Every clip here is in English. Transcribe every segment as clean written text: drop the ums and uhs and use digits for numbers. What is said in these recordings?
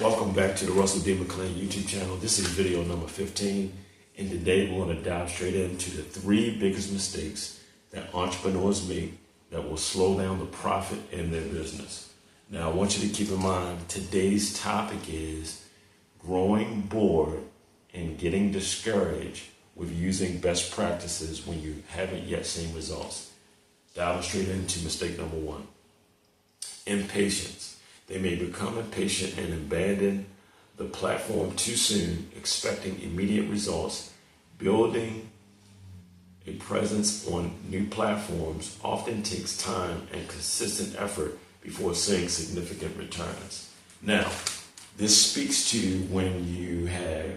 Welcome back to the Russell D. McClain YouTube channel. This is video number 15, and today we're going to dive straight into the 3 biggest mistakes that entrepreneurs make that will slow down the profit in their business. Now, I want you to keep in mind, today's topic is growing bored and getting discouraged with using best practices when you haven't yet seen results. Diving straight into mistake number 1, impatience. They may become impatient and abandon the platform too soon, expecting immediate results. Building a presence on new platforms often takes time and consistent effort before seeing significant returns. Now, this speaks to when you have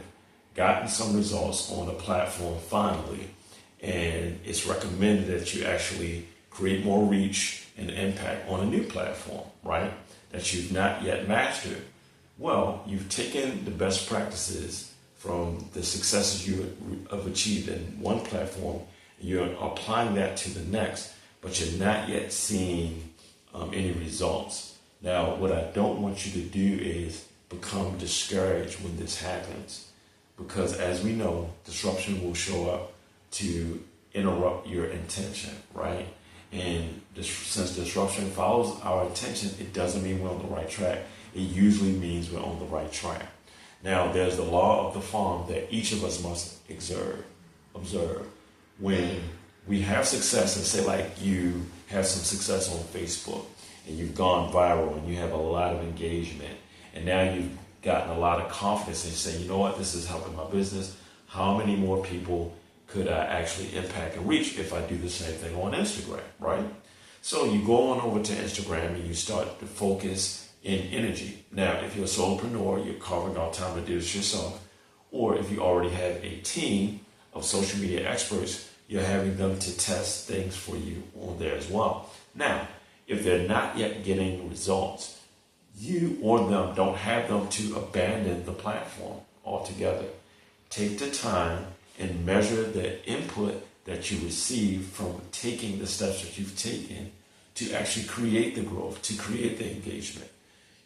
gotten some results on a platform finally, and it's recommended that you actually create more reach and impact on a new platform, right? That you've not yet mastered. Well, you've taken the best practices from the successes you have achieved in one platform, and you're applying that to the next, but you're not yet seeing any results. Now, what I don't want you to do is become discouraged when this happens, because as we know, disruption will show up to interrupt your intention, right? And since disruption follows our attention, it doesn't mean we're on the right track. It usually means we're on the right track. Now, there's the law of the farm that each of us must observe. When we have success, and say like you have some success on Facebook, and you've gone viral, and you have a lot of engagement, and now you've gotten a lot of confidence, and you say, you know what, this is helping my business. How many more people could I actually impact and reach if I do the same thing on Instagram, right? So you go on over to Instagram and you start to focus in energy. Now, if you're a solopreneur, you're carving out time to do this yourself. Or if you already have a team of social media experts, you're having them to test things for you on there as well. Now, if they're not yet getting results, you or them don't have them to abandon the platform altogether. Take the time and measure the input that you receive from taking the steps that you've taken to actually create the growth, to create the engagement.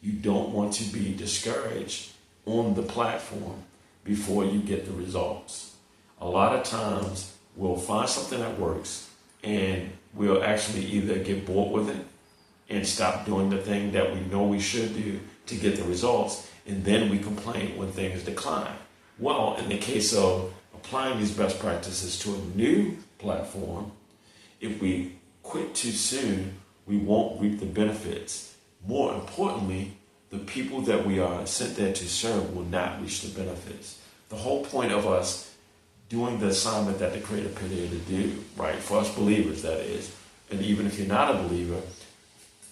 You don't want to be discouraged on the platform before you get the results. A lot of times we'll find something that works and we'll actually either get bored with it and stop doing the thing that we know we should do to get the results, and then we complain when things decline. Well, in the case of applying these best practices to a new platform, if we quit too soon, we won't reap the benefits. More importantly, the people that we are sent there to serve will not reach the benefits. The whole point of us doing the assignment that the Creator put here to do, right, for us believers, that is, and even if you're not a believer,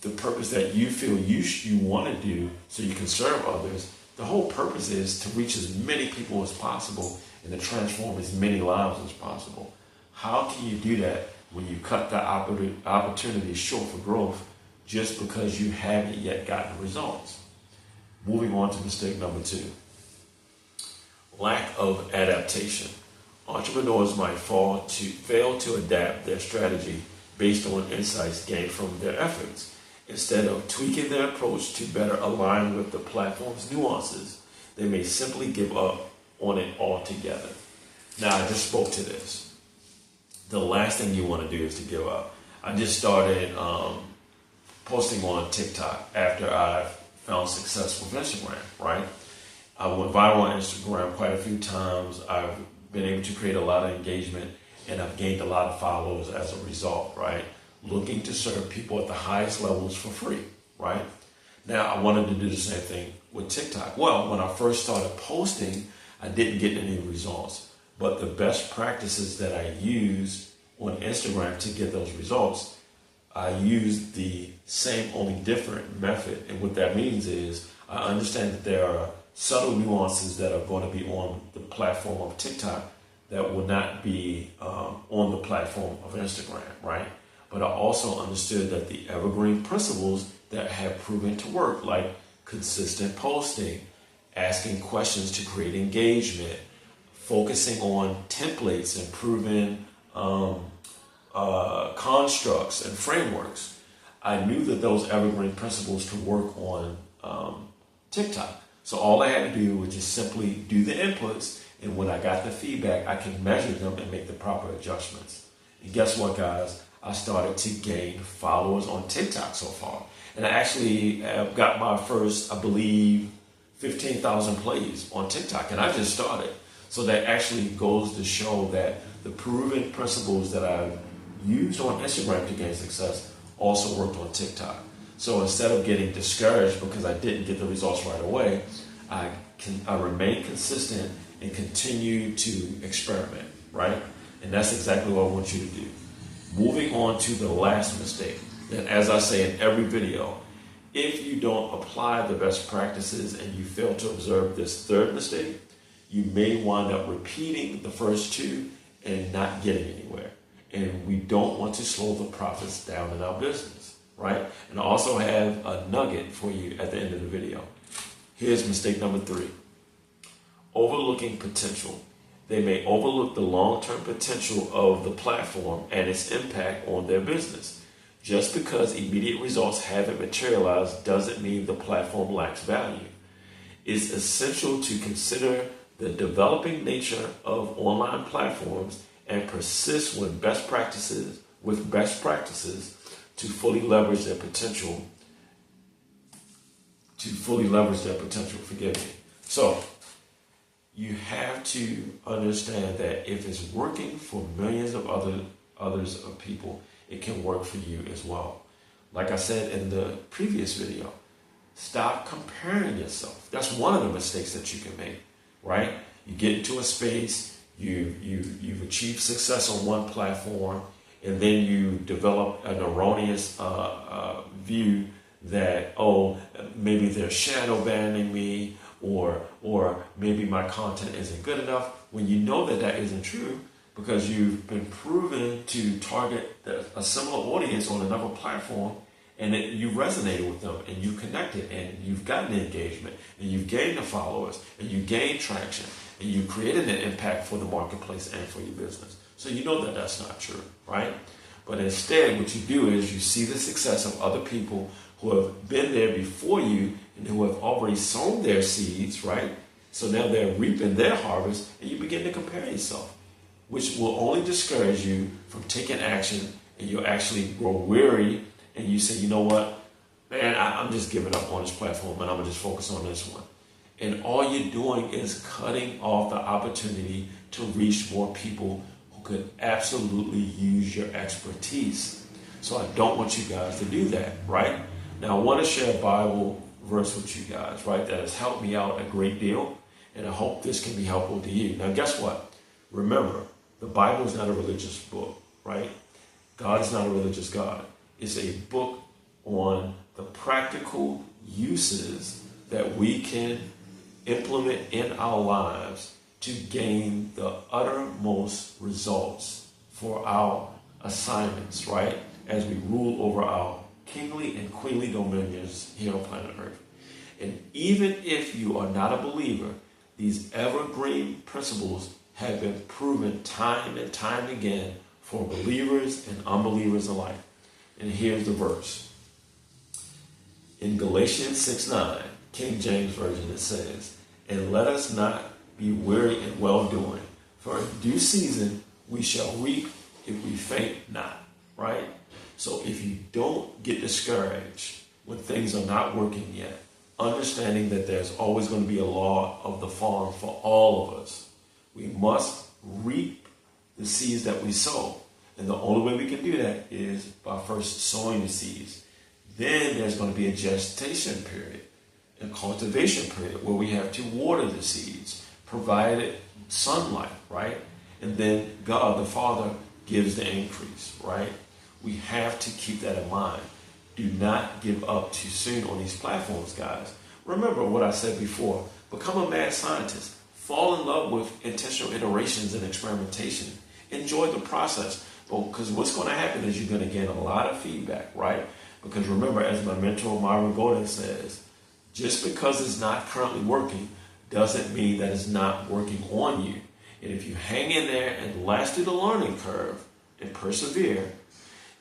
the purpose that you feel you want to do so you can serve others, the whole purpose is to reach as many people as possible and to transform as many lives as possible. How can you do that when you cut the opportunity short for growth just because you haven't yet gotten results? Moving on to mistake number 2. Lack of adaptation. Entrepreneurs might fail to adapt their strategy based on insights gained from their efforts. Instead of tweaking their approach to better align with the platform's nuances, they may simply give up on it altogether. Now, I just spoke to this. The last thing you want to do is to give up. I just started posting on TikTok after I found success with Instagram, right? I went viral on Instagram quite a few times. I've been able to create a lot of engagement, and I've gained a lot of followers as a result, right? Looking to serve people at the highest levels for free, right? Now, I wanted to do the same thing with TikTok. Well, when I first started posting, I didn't get any results. But the best practices that I use on Instagram to get those results, I use the same, only different method. And what that means is I understand that there are subtle nuances that are going to be on the platform of TikTok that will not be on the platform of Instagram, right? But I also understood that the evergreen principles that have proven to work, like consistent posting, asking questions to create engagement, focusing on templates and proven constructs and frameworks, I knew that those evergreen principles could work on TikTok. So all I had to do was just simply do the inputs, and when I got the feedback, I can measure them and make the proper adjustments. And guess what, guys? I started to gain followers on TikTok so far. And I actually got my first, I believe, 15,000 plays on TikTok, and I just started. So that actually goes to show that the proven principles that I've used on Instagram to gain success also worked on TikTok. So instead of getting discouraged because I didn't get the results right away, I remain consistent and continue to experiment, right? And that's exactly what I want you to do. Moving on to the last mistake. And as I say in every video, if you don't apply the best practices and you fail to observe this third mistake, you may wind up repeating the first two and not getting anywhere. And we don't want to slow the profits down in our business, right? And I also have a nugget for you at the end of the video. Here's mistake number 3. Overlooking potential. They may overlook the long-term potential of the platform and its impact on their business. Just because immediate results haven't materialized doesn't mean the platform lacks value. It's essential to consider the developing nature of online platforms and persist with best practices to fully leverage their potential. Forgive me. So you have to understand that if it's working for millions of others of people, it can work for you as well. Like I said in the previous video, stop comparing yourself. That's one of the mistakes that you can make, right? You get into a space, you've achieved success on one platform, and then you develop an erroneous view that, oh, maybe they're shadow banning me, or maybe my content isn't good enough, when you know that isn't true, because you've been proven to target a similar audience on another platform, and you resonated with them, and you connected, and you've gotten engagement, and you've gained the followers, and you gained traction, and you created an impact for the marketplace and for your business. So you know that that's not true, right? But instead, what you do is you see the success of other people who have been there before you and who have already sown their seeds, right? So now they're reaping their harvest, and you begin to compare yourself, which will only discourage you from taking action, and you'll actually grow weary, and you say, you know what, man, I'm just giving up on this platform, and I'm gonna just focus on this one. And all you're doing is cutting off the opportunity to reach more people who could absolutely use your expertise. So I don't want you guys to do that, right? Now I want to share a Bible verse with you guys, right, that has helped me out a great deal, and I hope this can be helpful to you. Now guess what? Remember, the Bible is not a religious book, right? God is not a religious God. It's a book on the practical uses that we can implement in our lives to gain the uttermost results for our assignments, right? As we rule over our kingly and queenly dominions here on planet Earth. And even if you are not a believer, these evergreen principles have been proven time and time again for believers and unbelievers alike. And here's the verse. In Galatians 6:9, King James Version, it says, "And let us not be weary in well-doing, for in due season we shall reap if we faint not," right? So if you don't get discouraged when things are not working yet, understanding that there's always going to be a law of the farm for all of us, we must reap the seeds that we sow. And the only way we can do that is by first sowing the seeds. Then there's going to be a gestation period, a cultivation period, where we have to water the seeds, provide it sunlight, right? And then God, the Father, gives the increase, right? We have to keep that in mind. Do not give up too soon on these platforms, guys. Remember what I said before. Become a mad scientist. Fall in love with intentional iterations and experimentation. Enjoy the process. Because what's going to happen is you're going to get a lot of feedback, right? Because remember, as my mentor Myron Golden says, just because it's not currently working doesn't mean that it's not working on you. And if you hang in there and last through the learning curve and persevere,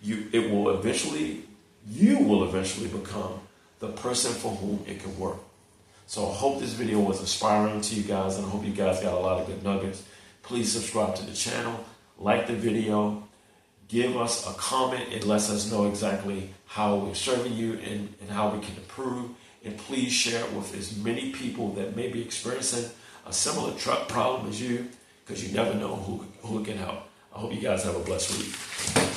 you will eventually become the person for whom it can work. So I hope this video was inspiring to you guys, and I hope you guys got a lot of good nuggets. Please subscribe to the channel, like the video, give us a comment. It lets us know exactly how we're serving you and how we can improve. And please share it with as many people that may be experiencing a similar truck problem as you, because you never know who can help. I hope you guys have a blessed week.